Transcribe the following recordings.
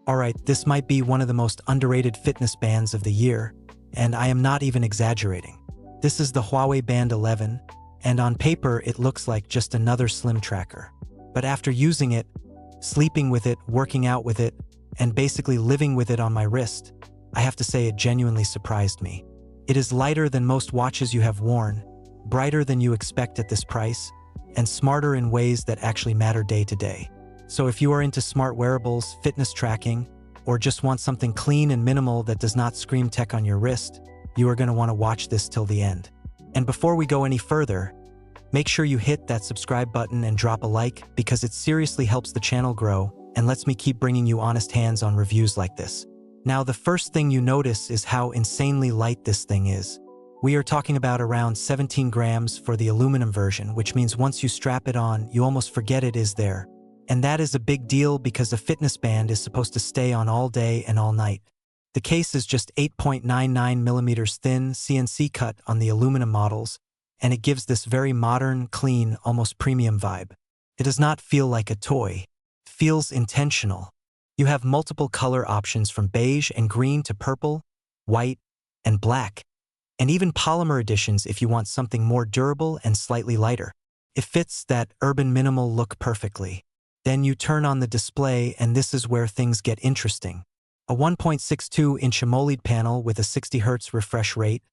Alright, this might be one of the most underrated fitness bands of the year, and I am not even exaggerating. This is the Huawei Band 11, and on paper it looks like just another slim tracker. But after using it, sleeping with it, working out with it, and basically living with it on my wrist, I have to say it genuinely surprised me. It is lighter than most watches you have worn, brighter than you expect at this price, and smarter in ways that actually matter day to day. So if you are into smart wearables, fitness tracking, or just want something clean and minimal that does not scream tech on your wrist, you are going to want to watch this till the end. And before we go any further, make sure you hit that subscribe button and drop a like because it seriously helps the channel grow and lets me keep bringing you honest hands-on reviews like this. Now, the first thing you notice is how insanely light this thing is. We are talking about around 17 grams for the aluminum version, which means once you strap it on, you almost forget it is there. And that is a big deal because a fitness band is supposed to stay on all day and all night. The case is just 8.99 millimeters thin, CNC cut on the aluminum models, and it gives this very modern, clean, almost premium vibe. It does not feel like a toy. It feels intentional. You have multiple color options from beige and green to purple, white, and black, and even polymer editions if you want something more durable and slightly lighter. It fits that urban minimal look perfectly. Then you turn on the display and this is where things get interesting. A 1.62-inch AMOLED panel with a 60 Hz refresh rate,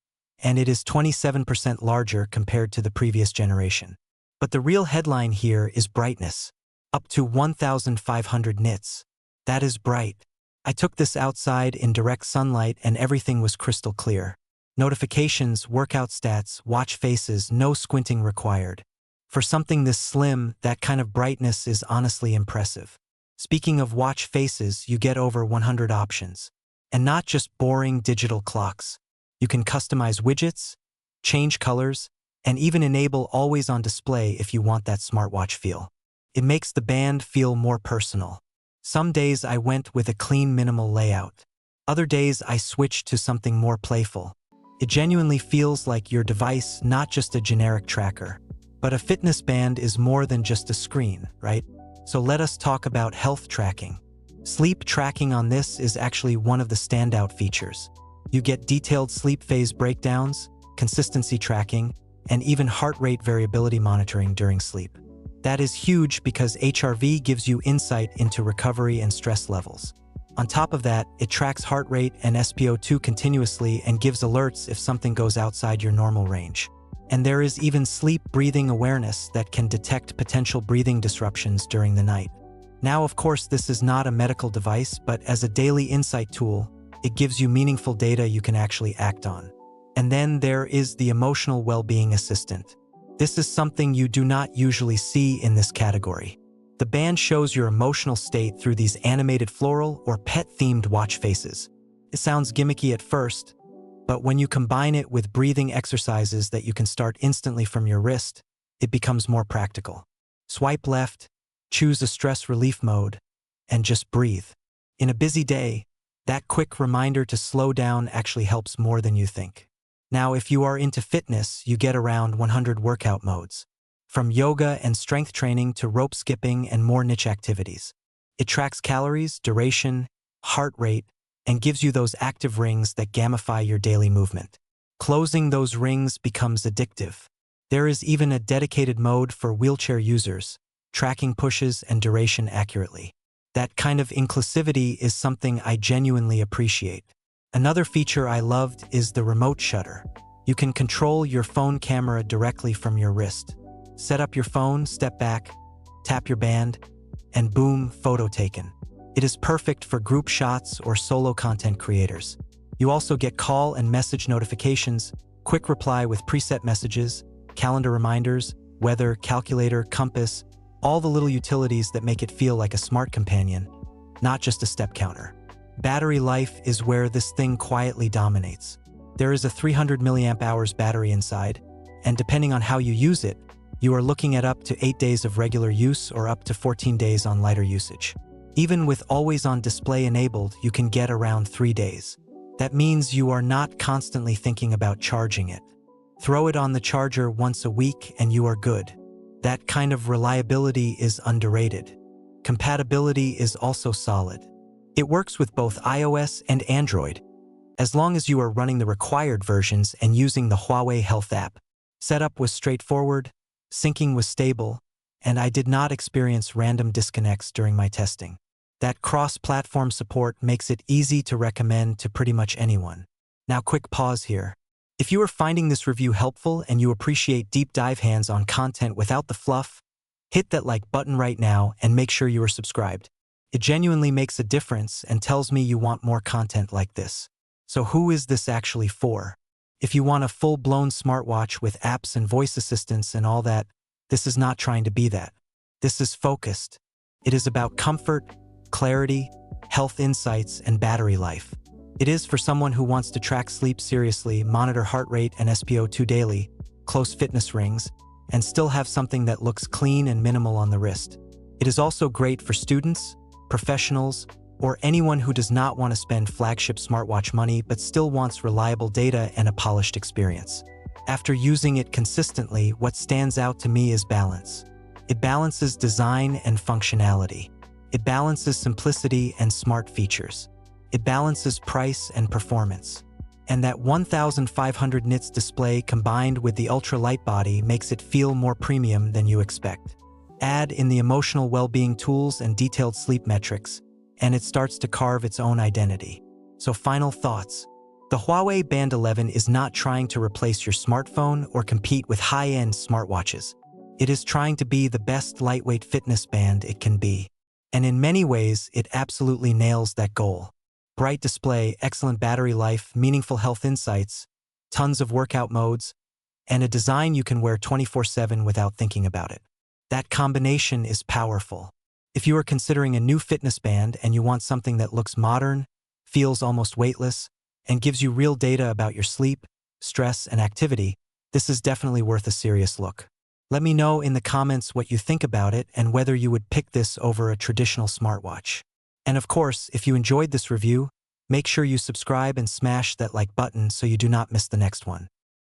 and it is 27% larger compared to the previous generation. But the real headline here is brightness. Up to 1,500 nits. That is bright. I took this outside in direct sunlight and everything was crystal clear. Notifications, workout stats, watch faces, no squinting required. For something this slim, that kind of brightness is honestly impressive. Speaking of watch faces, you get over 100 options. And not just boring digital clocks. You can customize widgets, change colors, and even enable always on display if you want that smartwatch feel. It makes the band feel more personal. Some days I went with a clean minimal layout. Other days I switched to something more playful. It genuinely feels like your device, not just a generic tracker. But a fitness band is more than just a screen, right? So let us talk about health tracking. Sleep tracking on this is actually one of the standout features. You get detailed sleep phase breakdowns, consistency tracking, and even heart rate variability monitoring during sleep. That is huge because HRV gives you insight into recovery and stress levels. On top of that, it tracks heart rate and SpO2 continuously and gives alerts if something goes outside your normal range. And there is even sleep breathing awareness that can detect potential breathing disruptions during the night. Now, of course, this is not a medical device, but as a daily insight tool, it gives you meaningful data you can actually act on. And then there is the emotional well-being assistant. This is something you do not usually see in this category. The band shows your emotional state through these animated floral or pet-themed watch faces. It sounds gimmicky at first, but when you combine it with breathing exercises that you can start instantly from your wrist, it becomes more practical. Swipe left, choose a stress relief mode, and just breathe. In a busy day, that quick reminder to slow down actually helps more than you think. Now, if you are into fitness, you get around 100 workout modes. From yoga and strength training to rope skipping and more niche activities. It tracks calories, duration, heart rate, and gives you those active rings that gamify your daily movement. Closing those rings becomes addictive. There is even a dedicated mode for wheelchair users, tracking pushes and duration accurately. That kind of inclusivity is something I genuinely appreciate. Another feature I loved is the remote shutter. You can control your phone camera directly from your wrist. Set up your phone, step back, tap your band, and boom, photo taken. It is perfect for group shots or solo content creators. You also get call and message notifications, quick reply with preset messages, calendar reminders, weather, calculator, compass, all the little utilities that make it feel like a smart companion, not just a step counter. Battery life is where this thing quietly dominates. There is a 300 milliamp hours battery inside, and depending on how you use it, you are looking at up to 8 days of regular use or up to 14 days on lighter usage. Even with always-on display enabled, you can get around 3 days. That means you are not constantly thinking about charging it. Throw it on the charger once a week and you are good. That kind of reliability is underrated. Compatibility is also solid. It works with both iOS and Android, as long as you are running the required versions and using the Huawei Health app. Setup was straightforward, syncing was stable, and I did not experience random disconnects during my testing. That cross-platform support makes it easy to recommend to pretty much anyone. Now, quick pause here. If you are finding this review helpful and you appreciate deep dive hands-on content without the fluff, hit that like button right now and make sure you are subscribed. It genuinely makes a difference and tells me you want more content like this. So who is this actually for? If you want a full-blown smartwatch with apps and voice assistants and all that, this is not trying to be that. This is focused. It is about comfort, clarity, health insights, and battery life. It is for someone who wants to track sleep seriously, monitor heart rate and SpO2 daily, close fitness rings, and still have something that looks clean and minimal on the wrist. It is also great for students, professionals, or anyone who does not want to spend flagship smartwatch money but still wants reliable data and a polished experience. After using it consistently, what stands out to me is balance. It balances design and functionality. It balances simplicity and smart features. It balances price and performance. And that 1500 nits display combined with the ultra-light body makes it feel more premium than you expect. Add in the emotional well-being tools and detailed sleep metrics, and it starts to carve its own identity. So final thoughts. The Huawei Band 11 is not trying to replace your smartphone or compete with high-end smartwatches. It is trying to be the best lightweight fitness band it can be. And in many ways, it absolutely nails that goal. Bright display, excellent battery life, meaningful health insights, tons of workout modes, and a design you can wear 24/7 without thinking about it. That combination is powerful. If you are considering a new fitness band and you want something that looks modern, feels almost weightless, and gives you real data about your sleep, stress, and activity, this is definitely worth a serious look. Let me know in the comments what you think about it and whether you would pick this over a traditional smartwatch. And of course, if you enjoyed this review, make sure you subscribe and smash that like button so you do not miss the next one.